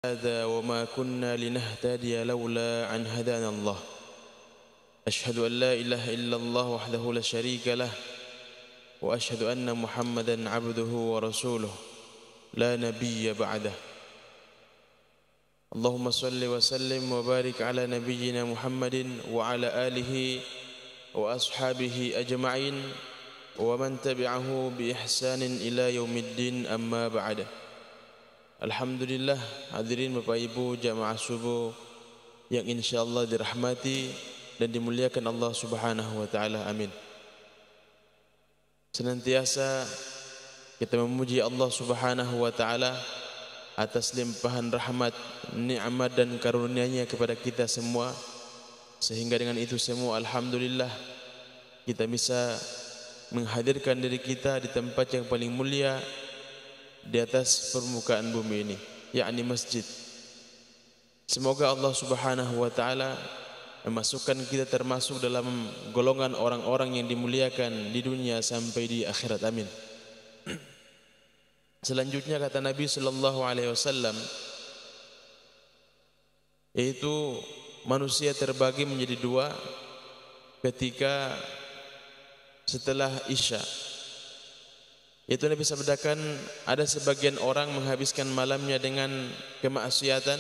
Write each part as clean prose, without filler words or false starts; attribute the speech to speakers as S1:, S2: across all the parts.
S1: هذا وما كنا لنهتدي لولا أن هدانا الله أشهد أن لا إله إلا الله وحده لا شريك له وأشهد أن محمدا عبده ورسوله لا نبي بعده اللهم صل وسلم وبارك على نبينا محمد وعلى آله وأصحابه أجمعين ومن تبعه بإحسان إلى يوم الدين أما بعد. Alhamdulillah, hadirin Bapak Ibu jamaah subuh yang insyaallah dirahmati dan dimuliakan Allah Subhanahu wa taala. Amin. Senantiasa kita memuji Allah Subhanahu wa taala atas limpahan rahmat, nikmat dan karunia-Nya kepada kita semua, sehingga dengan itu semua alhamdulillah kita bisa menghadirkan diri kita di tempat yang paling mulia di atas permukaan bumi ini, yakni masjid. Semoga Allah Subhanahu wa taala memasukkan kita termasuk dalam golongan orang-orang yang dimuliakan di dunia sampai di akhirat. Amin. Selanjutnya kata Nabi sallallahu alaihi wasallam, yaitu manusia terbagi menjadi dua ketika setelah Isya. Itu Nabi sabdakan, ada sebagian orang menghabiskan malamnya dengan kemaksiatan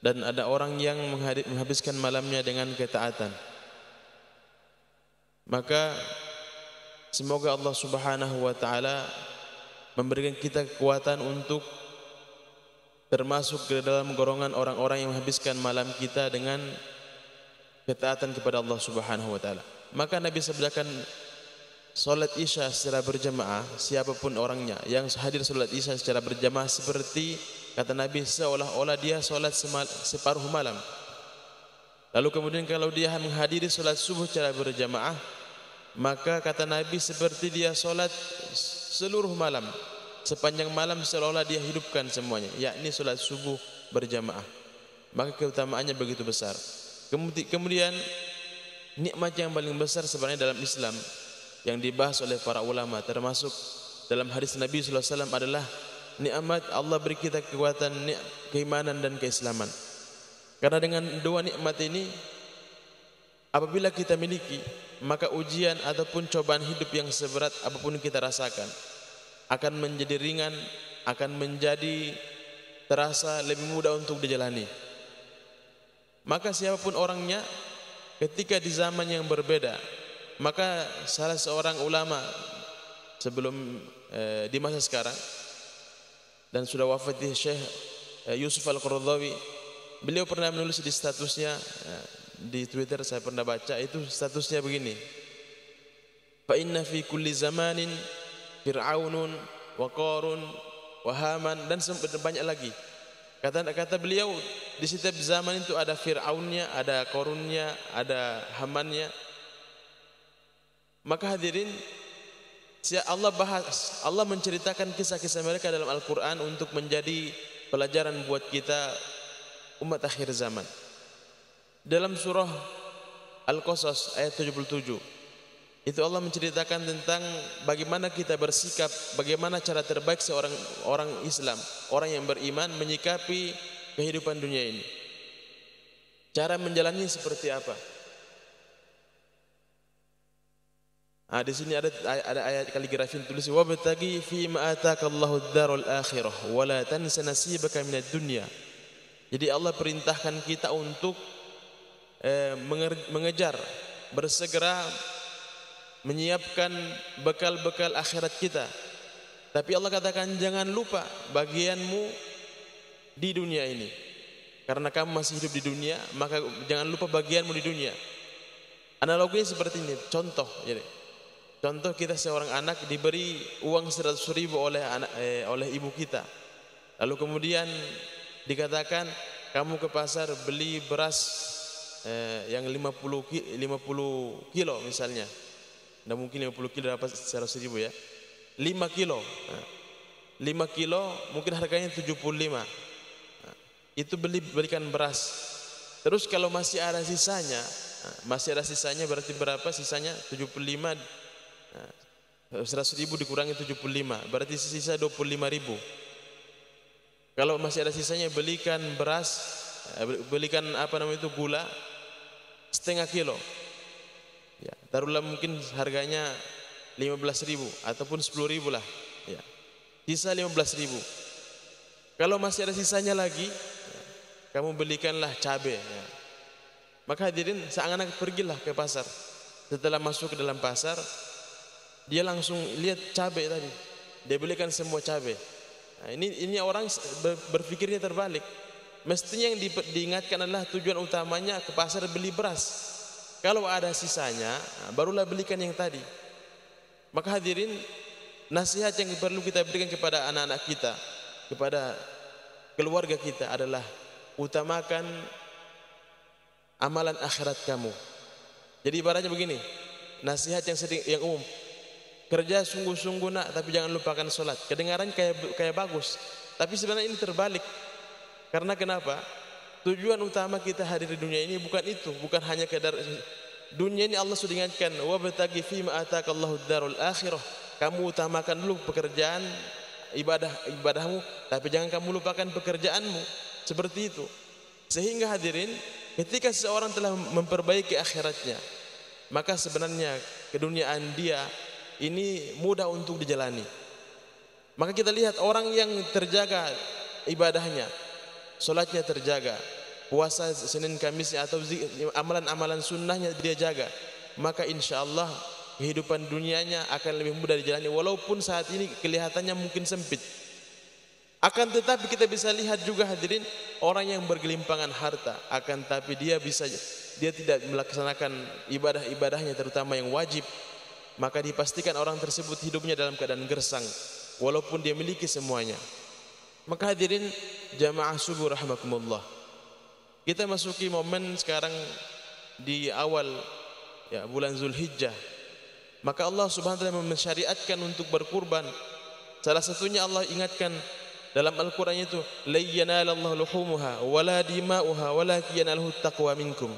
S1: dan ada orang yang menghabiskan malamnya dengan ketaatan. Maka semoga Allah Subhanahu wa taala memberikan kita kekuatan untuk termasuk ke dalam golongan orang-orang yang menghabiskan malam kita dengan ketaatan kepada Allah Subhanahu wa taala. Maka Nabi sabdakan, salat Isya secara berjamaah, siapapun orangnya yang hadir salat Isya secara berjamaah, seperti kata Nabi seolah-olah dia salat separuh malam. Lalu kemudian kalau dia menghadiri salat subuh secara berjamaah, maka kata Nabi seperti dia salat seluruh malam, sepanjang malam seolah-olah dia hidupkan semuanya, yakni salat subuh berjamaah. Maka keutamaannya begitu besar. Kemudian nikmat yang paling besar sebenarnya dalam Islam yang dibahas oleh para ulama, termasuk dalam hadis Nabi sallallahu alaihi wasallam, adalah nikmat Allah beri kita kekuatan keimanan dan keislaman. Karena dengan dua nikmat ini apabila kita miliki, maka ujian ataupun cobaan hidup yang seberat apapun kita rasakan akan menjadi ringan, akan menjadi terasa lebih mudah untuk dijalani. Maka siapapun orangnya, ketika di zaman yang berbeda, maka salah seorang ulama sebelum di masa sekarang dan sudah wafat, Syekh Yusuf Al-Qaradawi, beliau pernah menulis di statusnya di Twitter, saya pernah baca, itu statusnya begini: fa inna fi kulli zamanin fir'aunun wa qarun wa haman, dan banyak lagi. Kata beliau, di setiap zaman itu ada Fir'aunnya, ada Qarunnya, ada Hamannya. Maka hadirin, Allah menceritakan kisah-kisah mereka dalam Al-Quran untuk menjadi pelajaran buat kita umat akhir zaman. Dalam surah Al-Qasas ayat 77, itu Allah menceritakan tentang bagaimana kita bersikap, bagaimana cara terbaik seorang orang Islam, orang yang beriman menyikapi kehidupan dunia ini. Cara menjalani seperti apa? Di sini ada ayat kaligrafi tulis, wabtaghi fi ma ataakallahu ad-darul akhirah wa la tansa nasibaka minad dunya. Jadi Allah perintahkan kita untuk mengejar, bersegera menyiapkan bekal-bekal akhirat kita. Tapi Allah katakan jangan lupa bagianmu di dunia ini. Karena kamu masih hidup di dunia, maka jangan lupa bagianmu di dunia. Analoginya seperti ini, contoh jadi. Contoh, kita seorang anak diberi uang 100.000 oleh ibu kita. Lalu kemudian dikatakan kamu ke pasar beli beras yang 50 kilo misalnya. Tidak mungkin 50 kilo dapat 100.000 ya. 5 kilo. 5 kilo mungkin harganya 75. Itu belikan beras. Terus kalau masih ada sisanya berarti berapa sisanya? 75. 100.000 dikurangi 75 berarti sisa 25.000. Kalau masih ada sisanya belikan beras, belikan gula setengah kilo. Ya, taruhlah mungkin harganya 15.000 ataupun 10.000 lah. Ya. Sisa 15.000. Kalau masih ada sisanya lagi, ya, kamu belikanlah cabai. Ya. Maka hadirin, seakan-akan pergilah ke pasar. Setelah masuk ke dalam pasar, dia langsung lihat cabai tadi. Dia belikan semua cabai. Nah, ini orang berpikirnya terbalik. Mestinya yang diingatkan adalah tujuan utamanya ke pasar beli beras. Kalau ada sisanya, barulah belikan yang tadi. Maka hadirin, nasihat yang perlu kita berikan kepada anak-anak kita, kepada keluarga kita adalah utamakan amalan akhirat kamu. Jadi ibaratnya begini, nasihat yang umum, kerja sungguh-sungguh nak, tapi jangan lupakan sholat. Kedengaran kayak bagus, tapi sebenarnya ini terbalik. Karena kenapa? Tujuan utama kita hadir di dunia ini bukan itu, bukan hanya kadar dunia ini. Allah sudah ingatkan, wabtaghi fima ataakallahu darul akhirah. Kamu utamakan dulu pekerjaan, ibadahmu, tapi jangan kamu lupakan pekerjaanmu. Seperti itu. Sehingga hadirin, ketika seseorang telah memperbaiki akhiratnya, maka sebenarnya keduniaan dia ini mudah untuk dijalani. Maka kita lihat orang yang terjaga ibadahnya, solatnya terjaga, puasa Senin Kamis atau amalan-amalan sunnahnya dia jaga, maka insya Allah kehidupan dunianya akan lebih mudah dijalani. Walaupun saat ini kelihatannya mungkin sempit, akan tetapi kita bisa lihat juga hadirin, orang yang bergelimpangan harta, akan tetapi dia tidak melaksanakan ibadah-ibadahnya terutama yang wajib, maka dipastikan orang tersebut hidupnya dalam keadaan gersang walaupun dia miliki semuanya. Maka hadirin jamaah subuh rahimakumullah, kita masuki momen sekarang di awal ya bulan Zulhijjah. Maka Allah Subhanahu wa taala mensyariatkan untuk berkurban. Salah satunya Allah ingatkan dalam Al-Qur'an itu, la yanalallahu luhumuha wala dima'uha walakin yanaluhu taqwa minkum.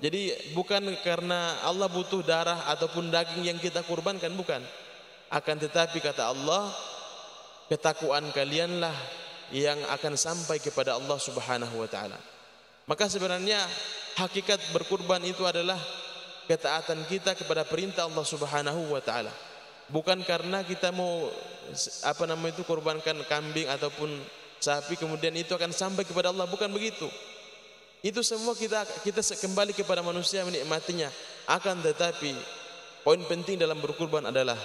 S1: Jadi bukan karena Allah butuh darah ataupun daging yang kita kurbankan, bukan. Akan tetapi kata Allah, ketakwaan kalianlah yang akan sampai kepada Allah Subhanahu wa taala. Maka sebenarnya hakikat berkurban itu adalah ketaatan kita kepada perintah Allah Subhanahu wa taala. Bukan karena kita mau kurbankan kambing ataupun sapi kemudian itu akan sampai kepada Allah, bukan begitu. Itu semua kita kembali kepada manusia menikmatinya. Akan tetapi poin penting dalam berkurban adalah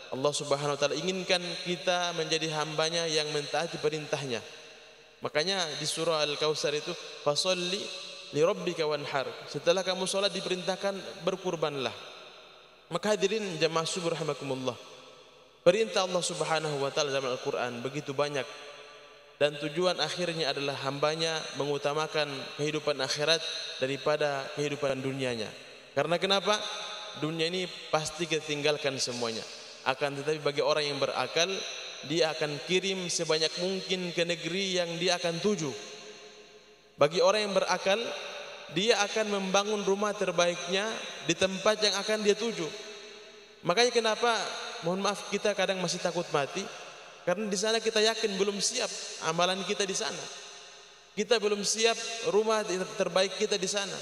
S1: Allah Subhanahu wa taala inginkan kita menjadi hambanya yang mentaati perintahnya. Makanya di surah Al-Kautsar itu, fasholli li rabbika wanhar. Setelah kamu salat diperintahkan berkurbanlah. Maka hadirin jamaah subuh rahimakumullah, perintah Allah Subhanahu wa taala dalam Al-Qur'an begitu banyak, dan tujuan akhirnya adalah hambanya mengutamakan kehidupan akhirat daripada kehidupan dunianya. Karena kenapa? Dunia ini pasti kita tinggalkan semuanya. Akan tetapi bagi orang yang berakal, dia akan kirim sebanyak mungkin ke negeri yang dia akan tuju. Bagi orang yang berakal, dia akan membangun rumah terbaiknya di tempat yang akan dia tuju. Makanya kenapa, mohon maaf, kita kadang masih takut mati, karena di sana kita yakin belum siap amalan kita di sana. Kita belum siap rumah terbaik kita di sana.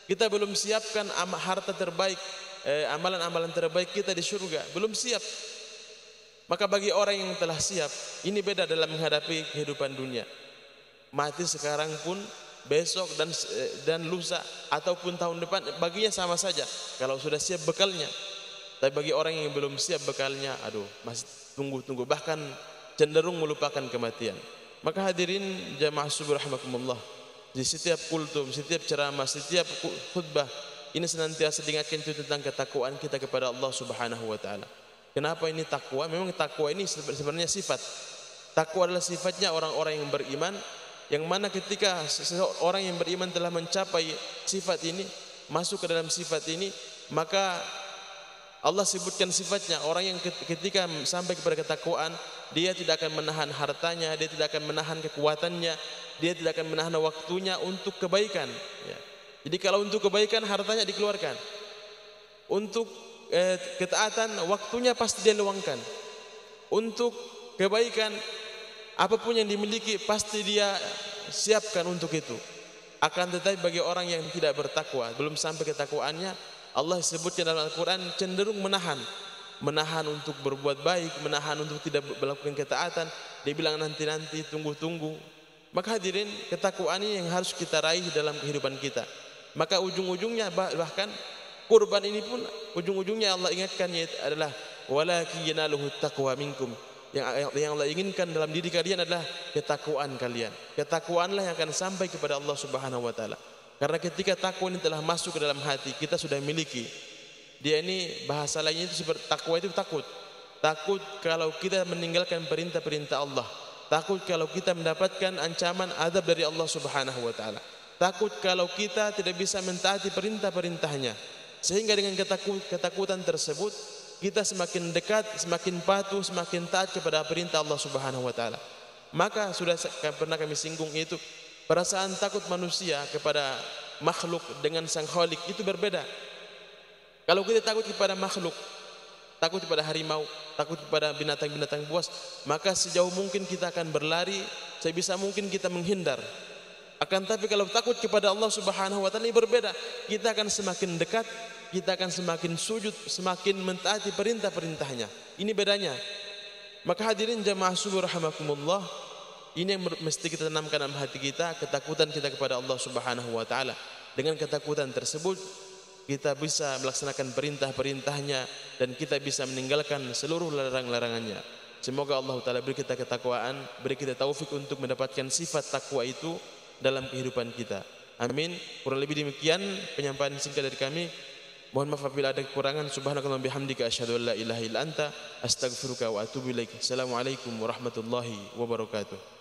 S1: Kita belum siapkan harta terbaik, amalan-amalan terbaik kita di surga, belum siap. Maka bagi orang yang telah siap, ini beda dalam menghadapi kehidupan dunia. Mati sekarang pun, besok dan lusa ataupun tahun depan baginya sama saja kalau sudah siap bekalnya. Tapi bagi orang yang belum siap bekalnya, aduh, masih tunggu-tunggu, bahkan cenderung melupakan kematian. Maka hadirin jamaah subuh rahimakumullah, di setiap kultum, setiap ceramah, setiap khutbah ini senantiasa diingatkan itu tentang ketakwaan kita kepada Allah Subhanahu wa taala. Kenapa ini takwa? Memang takwa ini sebenarnya sifat. Takwa adalah sifatnya orang-orang yang beriman, yang mana ketika seorang yang beriman telah mencapai sifat ini, masuk ke dalam sifat ini, maka Allah sebutkan sifatnya. Orang yang ketika sampai kepada ketakwaan, dia tidak akan menahan hartanya, dia tidak akan menahan kekuatannya, dia tidak akan menahan waktunya untuk kebaikan. Ya. Jadi kalau untuk kebaikan hartanya dikeluarkan, untuk ketaatan waktunya pasti dia luangkan, untuk kebaikan Apapun yang dimiliki pasti dia siapkan untuk itu. Akan tetapi bagi orang yang tidak bertakwa, belum sampai ketakwaannya, Allah sebutkan dalam Al-Quran cenderung menahan untuk berbuat baik, menahan untuk tidak melakukan ketaatan. Dia bilang nanti-nanti, tunggu-tunggu. Maka hadirin, ketakwaan ini yang harus kita raih dalam kehidupan kita. Maka ujung-ujungnya bahkan kurban ini pun ujung-ujungnya Allah ingatkan yaitu adalah walakin yanaluhu taqwa minkum. Yang Allah inginkan dalam diri kalian adalah ketakwaan kalian. Ketakwaanlah yang akan sampai kepada Allah Subhanahu wa taala. Karena ketika takwa ini telah masuk ke dalam hati, kita sudah miliki. Dia ini bahasa lainnya itu seperti takwa itu takut. Takut kalau kita meninggalkan perintah-perintah Allah. Takut kalau kita mendapatkan ancaman azab dari Allah Subhanahu wa taala. Takut kalau kita tidak bisa mentaati perintah-perintahnya. Sehingga dengan ketakutan tersebut kita semakin dekat, semakin patuh, semakin taat kepada perintah Allah Subhanahu wa taala. Maka sudah pernah kami singgung itu, perasaan takut manusia kepada makhluk dengan Sang Khalik itu berbeda. Kalau kita takut kepada makhluk, takut kepada harimau, takut kepada binatang-binatang buas, maka sejauh mungkin kita akan berlari, sebisa mungkin kita menghindar. Akan tapi kalau takut kepada Allah Subhanahu wa taala ini berbeda. Kita akan semakin dekat, kita akan semakin sujud, semakin mentaati perintah-perintahnya. Ini bedanya. Maka hadirin jamaah subuh rahimakumullah, ini yang mesti kita tanamkan dalam hati kita, ketakutan kita kepada Allah Subhanahu wa taala. Dengan ketakutan tersebut kita bisa melaksanakan perintah-perintahnya dan kita bisa meninggalkan seluruh larang-larangannya. Semoga Allah taala beri kita ketakwaan, beri kita taufik untuk mendapatkan sifat takwa itu dalam kehidupan kita. Amin. Kurang lebih demikian penyampaian singkat dari kami. Mohon maaf apabila ada kekurangan. Subhanakallahumma bihamdika asyhadu an la ilaha illa anta astaghfiruka wa atubu ilaik. Assalamualaikum warahmatullahi wabarakatuh.